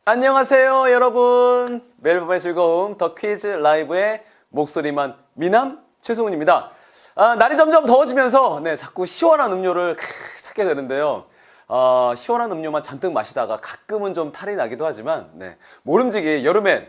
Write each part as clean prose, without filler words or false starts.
안녕하세요, 여러분. 매일 밤의 즐거움 더 퀴즈 라이브의 목소리만 미남 최승훈입니다. 날이 점점 더워지면서 자꾸 시원한 음료를 찾게 되는데요. 시원한 음료만 잔뜩 마시다가 가끔은 좀 탈이 나기도 하지만 모름지기 여름엔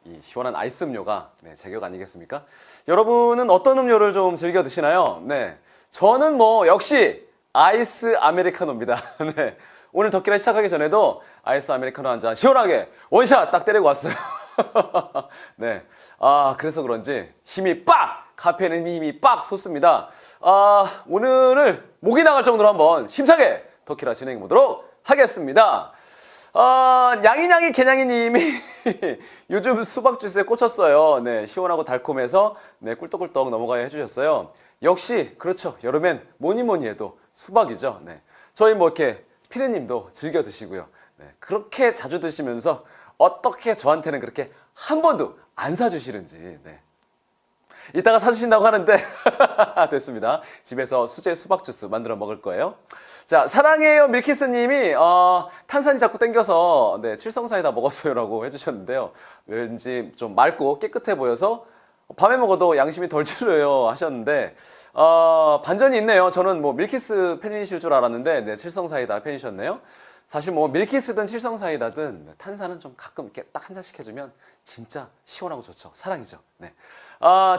이 시원한 아이스 음료가 제격 아니겠습니까? 여러분은 어떤 음료를 좀 즐겨 드시나요? 저는 역시 아이스 아메리카노입니다. 오늘 덕기라 시작하기 전에도 아이스 아메리카노 한 잔 시원하게 원샷 딱 때리고 왔어요. 그래서 그런지 카페인의 힘이 빡 솟습니다. 오늘을 목이 나갈 정도로 한번 힘차게 덕기라 진행해 보도록 하겠습니다. 양이냥이 개냥이님이 요즘 수박 주스에 꽂혔어요. 시원하고 달콤해서 꿀떡꿀떡 넘어가야 해주셨어요. 역시 그렇죠. 여름엔 뭐니 해도 수박이죠. 저희 이렇게 피디님도 즐겨 드시고요. 그렇게 자주 드시면서 어떻게 저한테는 그렇게 한 번도 안 사주시는지. 이따가 사주신다고 하는데 됐습니다. 집에서 수제 수박 주스 만들어 먹을 거예요. 자, 사랑해요 밀키스님이 탄산이 자꾸 땡겨서 칠성사이다 먹었어요 라고 해주셨는데요. 왠지 좀 맑고 깨끗해 보여서 밤에 먹어도 양심이 덜 찔려요 하셨는데 반전이 있네요. 저는 밀키스 팬이실 줄 알았는데 칠성사이다 팬이셨네요. 사실 밀키스든 칠성사이다든 탄산은 좀 가끔 이렇게 딱 한 잔씩 해주면 진짜 시원하고 좋죠. 사랑이죠.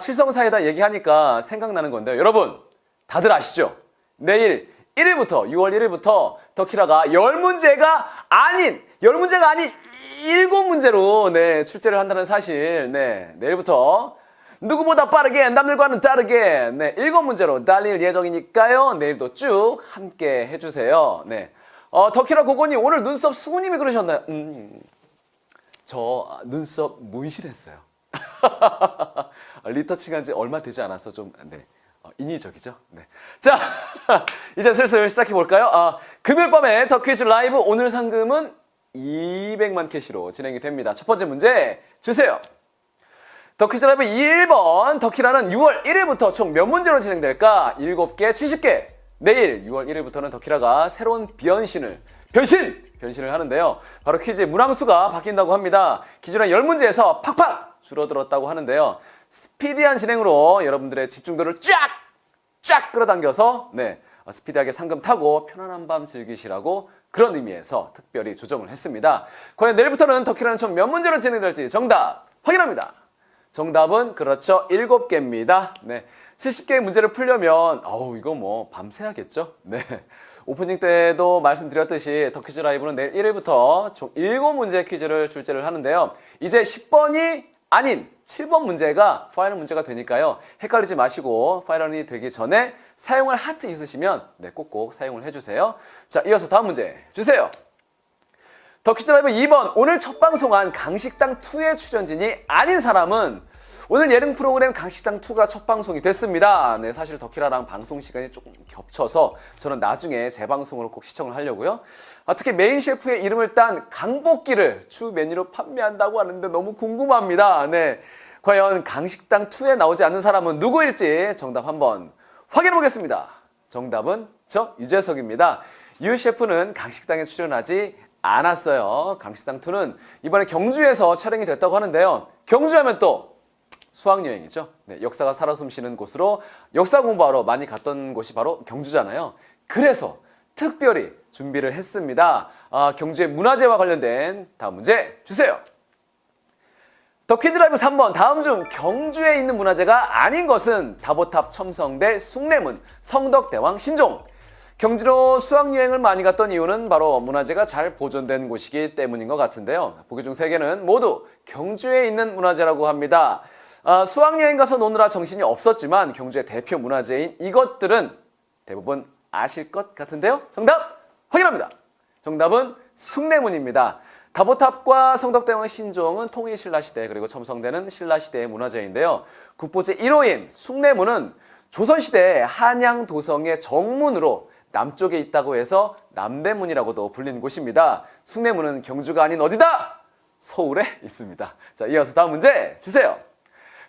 칠성사이다 얘기하니까 생각나는 건데요. 여러분 다들 아시죠? 내일 1일부터 6월 1일부터 덕키라가 10문제가 아닌 7문제로 출제를 한다는 사실. 내일부터 누구보다 빠르게 남들과는 다르게 7문제로 달릴 예정이니까요. 내일도 쭉 함께 해주세요. 덕키라 고고님 오늘 눈썹 수구님이 그러셨나요? 저 눈썹 문신했어요. 리터칭 한지 얼마 되지 않아서 좀 인위적이죠. 자, 이제 슬슬 시작해 볼까요? 금요일 밤에 더 퀴즈 라이브 오늘 상금은 200만 캐시로 진행이 됩니다. 첫 번째 문제 주세요. 더 퀴즈 라이브 1번 덕키라는 6월 1일부터 총 몇 문제로 진행될까? 7개, 70개. 내일 6월 1일부터는 덕키라가 새로운 변신을 하는데요. 바로 퀴즈의 문항수가 바뀐다고 합니다. 기존의 10문제에서 팍팍 줄어들었다고 하는데요. 스피디한 진행으로 여러분들의 집중도를 쫙 끌어당겨서 스피디하게 상금 타고 편안한 밤 즐기시라고 그런 의미에서 특별히 조정을 했습니다. 과연 내일부터는 덕키라는 총 몇 문제로 진행될지 정답 확인합니다. 정답은 그렇죠. 7개입니다. 70개의 문제를 풀려면 이거 밤새야겠죠. 오프닝 때도 말씀드렸듯이 더 퀴즈 라이브는 내일 1일부터 총 7문제 퀴즈를 출제를 하는데요. 이제 10번이 아닌 7번 문제가 파이널 문제가 되니까요. 헷갈리지 마시고 파이널이 되기 전에 사용할 하트 있으시면 꼭꼭 사용을 해주세요. 자, 이어서 다음 문제 주세요. 더 퀴즈 라이브 2번 오늘 첫 방송한 강식당2의 출연진이 아닌 사람은 오늘 예능 프로그램 강식당2가 첫 방송이 됐습니다. 사실 덕키라랑 방송 시간이 조금 겹쳐서 저는 나중에 재방송으로 꼭 시청을 하려고요. 특히 메인 셰프의 이름을 딴 강볶기를 주 메뉴로 판매한다고 하는데 너무 궁금합니다. 과연 강식당2에 나오지 않는 사람은 누구일지 정답 한번 확인해 보겠습니다. 정답은 저 유재석입니다. 유 셰프는 강식당에 출연하지 않았어요. 강식당2는 이번에 경주에서 촬영이 됐다고 하는데요. 경주하면 또 수학여행이죠. 역사가 살아 숨쉬는 곳으로 역사 공부하러 많이 갔던 곳이 바로 경주잖아요. 그래서 특별히 준비를 했습니다. 경주의 문화재와 관련된 다음 문제 주세요. 더 퀴즈 라이브 3번 다음 중 경주에 있는 문화재가 아닌 것은 다보탑 첨성대 숭례문 성덕대왕 신종. 경주로 수학여행을 많이 갔던 이유는 바로 문화재가 잘 보존된 곳이기 때문인 것 같은데요. 보기 중 3개는 모두 경주에 있는 문화재라고 합니다. 수학여행 가서 노느라 정신이 없었지만 경주의 대표 문화재인 이것들은 대부분 아실 것 같은데요. 정답 확인합니다. 정답은 숭례문입니다. 다보탑과 성덕대왕 신종은 통일신라시대 그리고 첨성대는 신라시대의 문화재인데요. 국보제 1호인 숭례문은 조선시대 한양도성의 정문으로 남쪽에 있다고 해서 남대문이라고도 불리는 곳입니다. 숭례문은 경주가 아닌 어디다? 서울에 있습니다. 자, 이어서 다음 문제 주세요.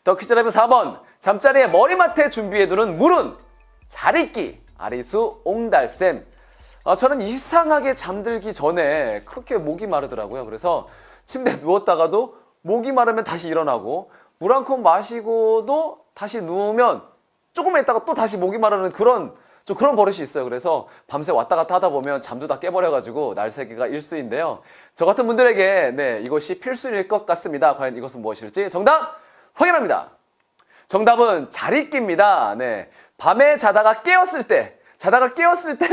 더 퀴즈 라이브 4번 잠자리에 머리맡에 준비해두는 물은 잘 있기, 아리수, 옹달샘. 저는 이상하게 잠들기 전에 그렇게 목이 마르더라고요. 그래서 침대에 누웠다가도 목이 마르면 다시 일어나고 물 한 컵 마시고도 다시 누우면 조금만 있다가 또 다시 목이 마르는 그런 버릇이 있어요. 그래서 밤새 왔다 갔다 하다 보면 잠도 다 깨버려가지고 날새기가 일수인데요. 저 같은 분들에게 네, 이것이 필수일 것 같습니다. 과연 이것은 무엇일지 정답 확인합니다. 정답은 자리끼입니다. 네, 밤에 자다가 깨었을 때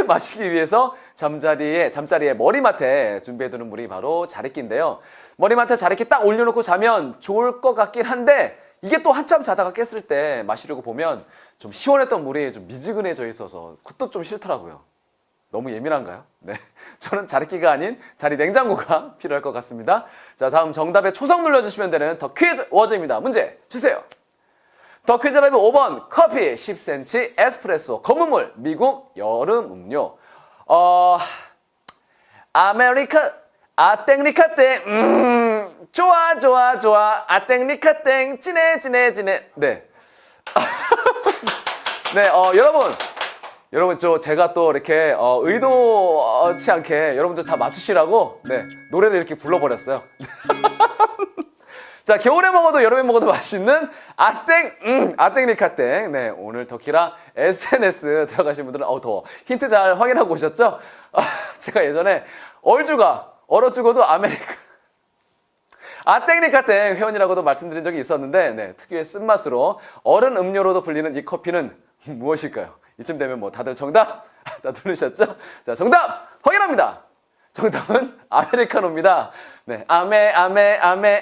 마시기 위해서 잠자리에 머리맡에 준비해두는 물이 바로 자리끼인데요. 머리맡에 자리끼 딱 올려놓고 자면 좋을 것 같긴 한데 이게 또 한참 자다가 깼을 때 마시려고 보면 좀 시원했던 물이 좀 미지근해져 있어서 그것도 좀 싫더라고요. 너무 예민한가요? 네, 저는 자리끼가 아닌 자리 냉장고가 필요할 것 같습니다. 자, 다음 정답에 초성 눌러주시면 되는 더 퀴즈 워즈입니다. 문제 주세요. 더 퀴즈 라이브 5번 커피 10cm 에스프레소 검은물 미국 여름 음료 땡리카땡 좋아 땡리카땡 진해 네. 네, 여러분 제가 또 이렇게 의도치 않게 여러분들 다 맞추시라고 네, 노래를 이렇게 불러버렸어요. 자, 겨울에 먹어도 여름에 먹어도 맛있는 아땡리카땡. 네, 오늘 더키라 SNS 들어가신 분들은 더워. 힌트 잘 확인하고 오셨죠? 제가 예전에 얼어 죽어도 아땡리카땡 회원이라고도 말씀드린 적이 있었는데 네, 특유의 쓴맛으로 얼음 음료로도 불리는 이 커피는 무엇일까요? 이쯤 되면 뭐 다들 정답 다 누르셨죠? 자, 정답 확인합니다. 정답은 아메리카노입니다. 네,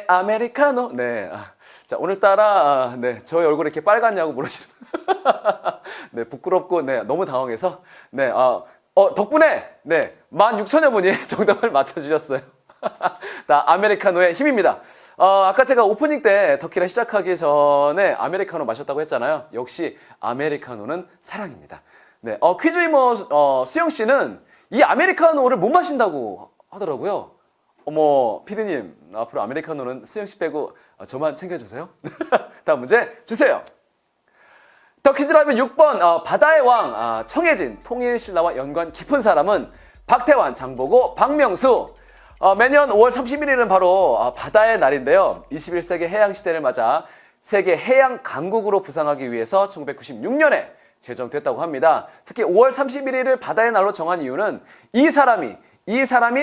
아메리카노. 네, 자, 오늘따라 네, 저의 얼굴이 이렇게 빨갛냐고 물으시는 네, 부끄럽고 네, 너무 당황해서 네, 덕분에 네, 16,000여 분이 정답을 맞춰주셨어요. 다 아메리카노의 힘입니다. 아까 제가 오프닝 때 터키라 시작하기 전에 아메리카노 마셨다고 했잖아요. 역시 아메리카노는 사랑입니다. 네, 퀴즈 위머 수영 씨는 이 아메리카노를 못 마신다고 하더라고요. 어머, 피디님, 앞으로 아메리카노는 수영 씨 빼고 저만 챙겨주세요. 다음 문제 주세요. 더 퀴즈 라이브 6번 바다의 왕 청해진 통일신라와 연관 깊은 사람은 박태환, 장보고, 박명수. 매년 5월 31일은 바로 바다의 날인데요. 21세기 해양시대를 맞아 세계 해양 강국으로 부상하기 위해서 1996년에 제정됐다고 합니다. 특히 5월 31일을 바다의 날로 정한 이유는 이 사람이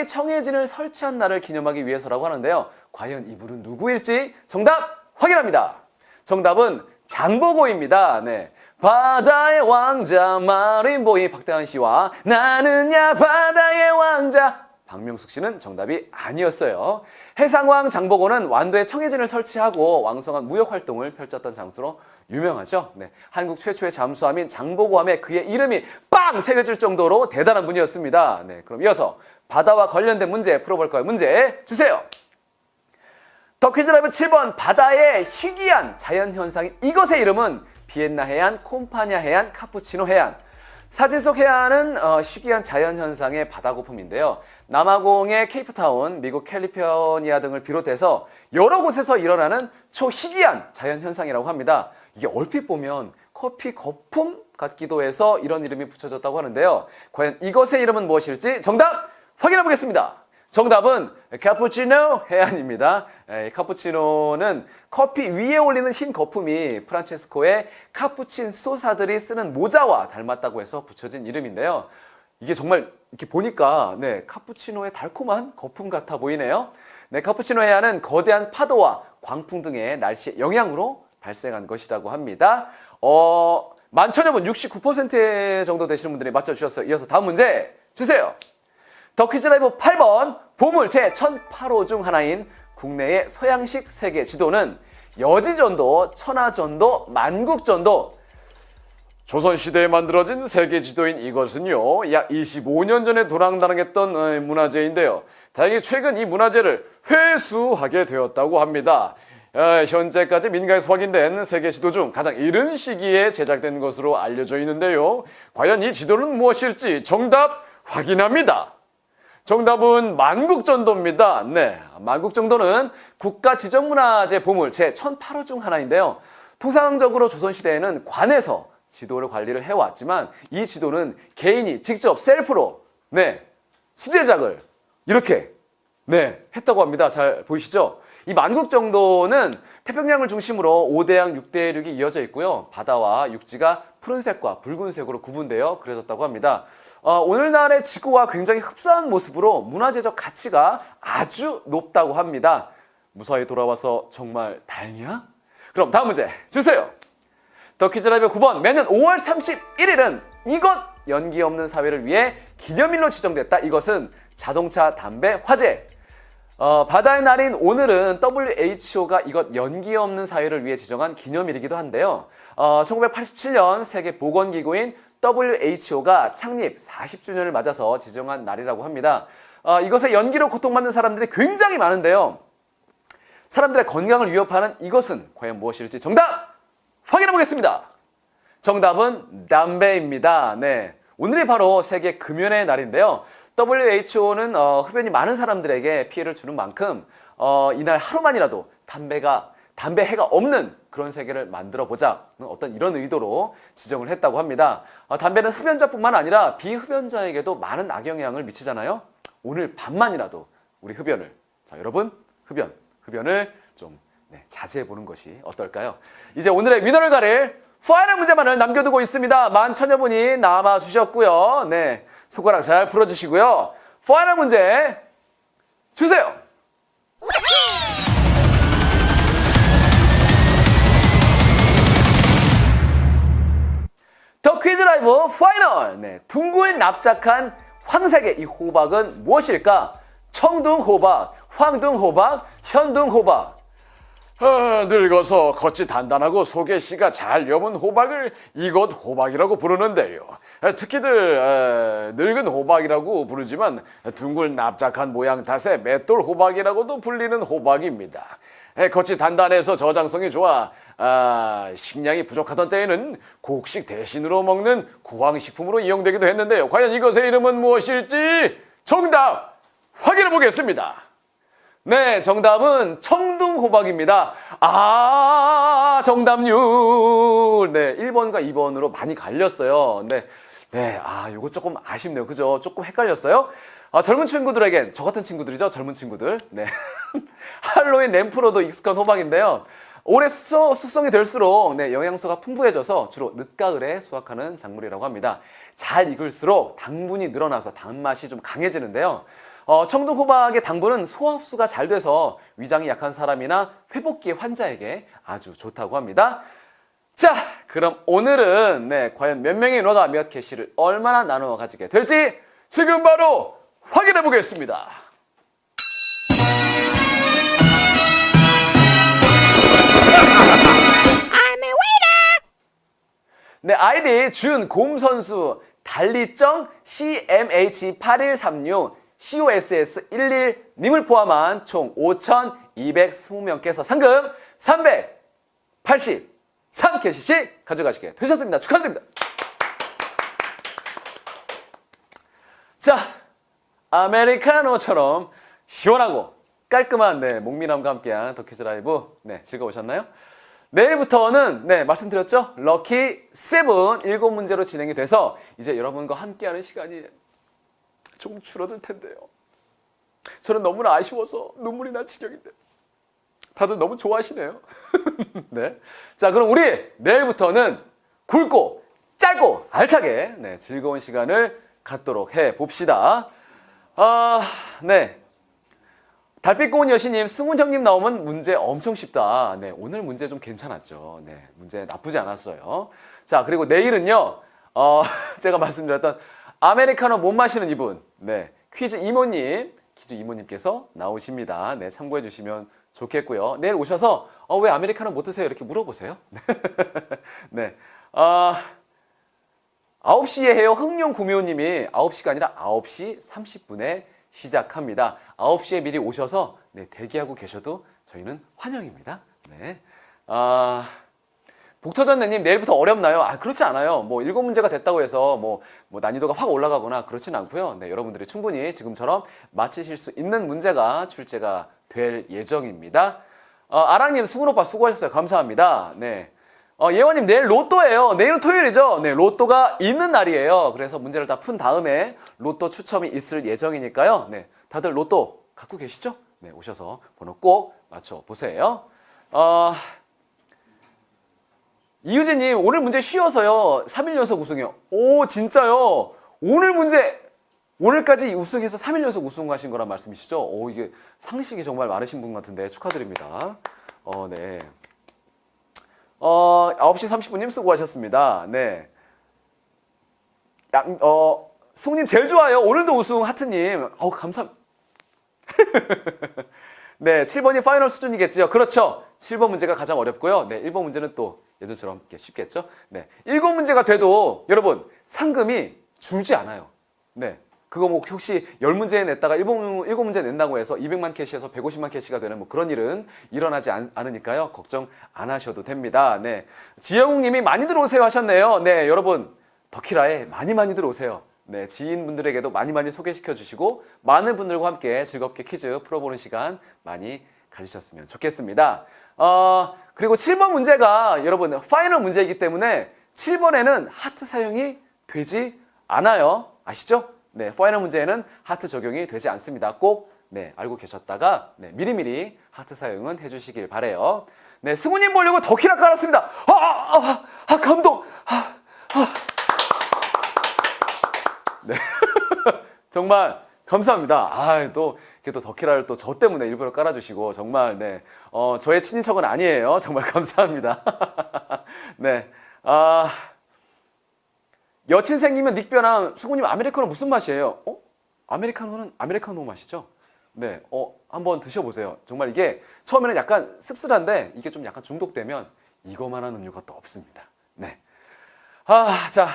청해진을 설치한 날을 기념하기 위해서라고 하는데요. 과연 이분은 누구일지 정답 확인합니다. 정답은 장보고입니다. 네. 바다의 왕자 마린보이 박태환 씨와 나는야 바다의 왕자 박명숙 씨는 정답이 아니었어요. 해상왕 장보고는 완도에 청해진을 설치하고 왕성한 무역 활동을 펼쳤던 장소로 유명하죠. 네, 한국 최초의 잠수함인 장보고함에 그의 이름이 빵 새겨질 정도로 대단한 분이었습니다. 네, 그럼 이어서 바다와 관련된 문제 풀어볼까요? 문제 주세요. 더 퀴즈 라이브 7번 바다의 희귀한 자연현상인 이것의 이름은 비엔나 해안, 콤파냐 해안, 카푸치노 해안. 사진 속 해안은 희귀한 자연현상의 바다 거품인데요. 남아공의 케이프타운, 미국 캘리포니아 등을 비롯해서 여러 곳에서 일어나는 초희귀한 자연현상이라고 합니다. 이게 얼핏 보면 커피 거품 같기도 해서 이런 이름이 붙여졌다고 하는데요. 과연 이것의 이름은 무엇일지 정답 확인해 보겠습니다. 정답은 카푸치노 해안입니다. 카푸치노는 커피 위에 올리는 흰 거품이 프란체스코의 카푸친 소사들이 쓰는 모자와 닮았다고 해서 붙여진 이름인데요. 이게 정말 이렇게 보니까 네, 카푸치노의 달콤한 거품 같아 보이네요. 네, 카푸치노 해안은 거대한 파도와 광풍 등의 날씨의 영향으로 발생한 것이라고 합니다. 만천여 분 69% 정도 되시는 분들이 맞춰주셨어요. 이어서 다음 문제 주세요. 더 퀴즈 라이브 8번 보물 제1008호 중 하나인 국내의 서양식 세계 지도는 여지전도, 천하전도, 만국전도. 조선시대에 만들어진 세계 지도인 이것은요, 약 25년 전에 도랑당했던 문화재인데요. 다행히 최근 이 문화재를 회수하게 되었다고 합니다. 현재까지 민가에서 확인된 세계 지도 중 가장 이른 시기에 제작된 것으로 알려져 있는데요. 과연 이 지도는 무엇일지 정답 확인합니다. 정답은 만국전도입니다. 네, 만국전도는 국가지정문화재 보물 제1008호 중 하나인데요. 통상적으로 조선시대에는 관에서 지도를 관리를 해왔지만 이 지도는 개인이 직접 셀프로 네, 수제작을 이렇게 네, 했다고 합니다. 잘 보이시죠? 이 만국 정도는 태평양을 중심으로 5대양 6대륙이 이어져 있고요. 바다와 육지가 푸른색과 붉은색으로 구분되어 그려졌다고 합니다. 오늘날의 지구와 굉장히 흡사한 모습으로 문화재적 가치가 아주 높다고 합니다. 무사히 돌아와서 정말 다행이야? 그럼 다음 문제 주세요. 더 퀴즈 라이브 9번. 매년 5월 31일은 이것 연기 없는 사회를 위해 기념일로 지정됐다. 이것은 자동차 담배 화재. 바다의 날인 오늘은 WHO가 이것 연기 없는 사회를 위해 지정한 기념일이기도 한데요. 1987년 세계보건기구인 WHO가 창립 40주년을 맞아서 지정한 날이라고 합니다. 이것의 연기로 고통받는 사람들이 굉장히 많은데요. 사람들의 건강을 위협하는 이것은 과연 무엇일지 정답 확인해 보겠습니다. 정답은 담배입니다. 네, 오늘이 바로 세계 금연의 날인데요. WHO는 흡연이 많은 사람들에게 피해를 주는 만큼 이날 하루만이라도 담배 해가 없는 그런 세계를 만들어 보자, 어떤 이런 의도로 지정을 했다고 합니다. 담배는 흡연자뿐만 아니라 비흡연자에게도 많은 악영향을 미치잖아요. 오늘 밤만이라도 우리 자 여러분 흡연을 좀 자제해 보는 것이 어떨까요? 이제 오늘의 위너를 가릴 파이널 문제만을 남겨두고 있습니다. 11,000여 분이 남아주셨고요. 네, 손가락 잘 풀어주시고요. 파이널 문제 주세요. 더 퀴즈 라이브 파이널. 네, 둥글 납작한 황색의 이 호박은 무엇일까? 청둥호박, 황둥호박, 현둥호박. 늙어서 겉이 단단하고 속에 씨가 잘 여문 호박을 이것 호박이라고 부르는데요. 특히들 늙은 호박이라고 부르지만 둥글 납작한 모양 탓에 맷돌 호박이라고도 불리는 호박입니다. 겉이 단단해서 저장성이 좋아 식량이 부족하던 때에는 곡식 대신으로 먹는 구황식품으로 이용되기도 했는데요. 과연 이것의 이름은 무엇일지 정답 확인해 보겠습니다. 네, 정답은 청둥호박입니다. 정답률. 네, 1번과 2번으로 많이 갈렸어요. 네, 요거 조금 아쉽네요. 그죠? 조금 헷갈렸어요. 젊은 친구들에겐, 저 같은 친구들이죠. 젊은 친구들. 네. 할로윈 램프로도 익숙한 호박인데요. 오래 숙성이 될수록 영양소가 풍부해져서 주로 늦가을에 수확하는 작물이라고 합니다. 잘 익을수록 당분이 늘어나서 단맛이 좀 강해지는데요. 청둥호박의 당분은 소화 흡수가 잘 돼서 위장이 약한 사람이나 회복기 환자에게 아주 좋다고 합니다. 자, 그럼 오늘은 과연 몇 명의 인어가 몇 캐시를 얼마나 나누어 가지게 될지 지금 바로 확인해 보겠습니다. 네, 아이디 준곰선수 달리정 CMH8136 COSS11님을 포함한 총 5,220명께서 상금 383캐시씩 가져가시게 되셨습니다. 축하드립니다. 자, 아메리카노처럼 시원하고 깔끔한 목미남과 함께한 더 퀴즈 라이브 즐거우셨나요? 내일부터는 말씀드렸죠? 럭키 7 7문제로 진행이 돼서 이제 여러분과 함께하는 시간이 좀 줄어들 텐데요. 저는 너무나 아쉬워서 눈물이 날 지경인데 다들 너무 좋아하시네요. 네. 자, 그럼 우리 내일부터는 굵고 짧고 알차게 즐거운 시간을 갖도록 해봅시다. 네. 달빛 고운 여신님, 승훈 형님 나오면 문제 엄청 쉽다. 네, 오늘 문제 좀 괜찮았죠. 네, 문제 나쁘지 않았어요. 자, 그리고 내일은요, 제가 말씀드렸던 아메리카노 못 마시는 이분, 퀴즈 이모님께서 나오십니다. 네, 참고해 주시면 좋겠고요. 내일 오셔서, 왜 아메리카노 못 드세요? 이렇게 물어보세요. 네. 9시에 해요. 흥룡구미호님이 9시가 아니라 9시 30분에 시작합니다. 9시에 미리 오셔서 대기하고 계셔도 저희는 환영입니다. 네. 복터전네님, 내일부터 어렵나요? 그렇지 않아요. 7문제가 됐다고 해서 난이도가 확 올라가거나 그렇지는 않고요. 여러분들이 충분히 지금처럼 맞히실 수 있는 문제가 출제가 될 예정입니다. 아랑님, 승훈 오빠 수고하셨어요. 감사합니다. 네. 예원님 내일 로또예요. 내일은 토요일이죠. 네, 로또가 있는 날이에요. 그래서 문제를 다 푼 다음에 로또 추첨이 있을 예정이니까요. 네, 다들 로또 갖고 계시죠? 네, 오셔서 번호 꼭 맞춰보세요. 이유진님 오늘 문제 쉬워서요. 3일 연속 우승이요. 오 진짜요? 오늘 문제 오늘까지 우승해서 3일 연속 우승하신 거란 말씀이시죠? 오 이게 상식이 정말 많으신 분 같은데 축하드립니다. 네. 9시 30분님 수고하셨습니다. 네. 승우님 제일 좋아요. 오늘도 우승 하트님. 감사합니다. 네, 7번이 파이널 수준이겠지요. 그렇죠. 7번 문제가 가장 어렵고요. 네, 1번 문제는 또 예전처럼 쉽겠죠. 네, 7문제가 돼도 여러분 상금이 줄지 않아요. 네, 그거 뭐 혹시 10문제 냈다가 7문제 낸다고 해서 200만 캐시에서 150만 캐시가 되는 뭐 그런 일은 일어나지 않으니까요. 걱정 안 하셔도 됩니다. 네, 지영욱님이 많이 들어오세요 하셨네요. 네, 여러분 더키라에 많이 들어오세요. 네, 지인분들에게도 많이 소개시켜 주시고 많은 분들과 함께 즐겁게 퀴즈 풀어보는 시간 많이 가지셨으면 좋겠습니다. 그리고 7번 문제가 여러분 파이널 문제이기 때문에 7번에는 하트 사용이 되지 않아요. 아시죠? 네, 파이널 문제에는 하트 적용이 되지 않습니다. 꼭 네, 알고 계셨다가 네, 미리미리 하트 사용은 해주시길 바래요. 네, 승우님 보려고 더키라 깔았습니다. 감동. 네. 정말 감사합니다. 또 이렇게 또 더키라를 또 저 때문에 일부러 깔아주시고 정말 네, 저의 친인척은 아니에요. 정말 감사합니다. 네, 여친 생기면 닉변함. 수구님 아메리카노 무슨 맛이에요? 아메리카노는 아메리카노 맛이죠? 네, 한번 드셔보세요. 정말 이게 처음에는 약간 씁쓸한데 이게 좀 약간 중독되면 이거만한 음료가 또 없습니다. 네, 자.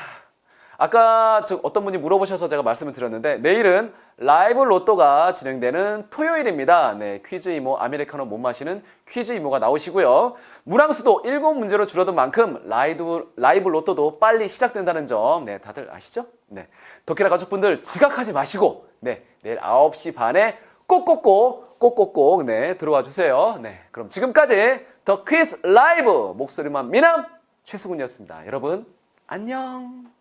아까 어떤 분이 물어보셔서 제가 말씀을 드렸는데 내일은 라이브 로또가 진행되는 토요일입니다. 네, 퀴즈 이모 아메리카노 못 마시는 퀴즈 이모가 나오시고요. 문항수도 7문제로 줄어든 만큼 라이브 로또도 빨리 시작된다는 점 네, 다들 아시죠? 네, 더키라 가족분들 지각하지 마시고 네, 내일 9시 반에 꼭꼭꼭 네, 들어와 주세요. 네, 그럼 지금까지 더 퀴즈 라이브 목소리만 미남 최수근이었습니다. 여러분 안녕.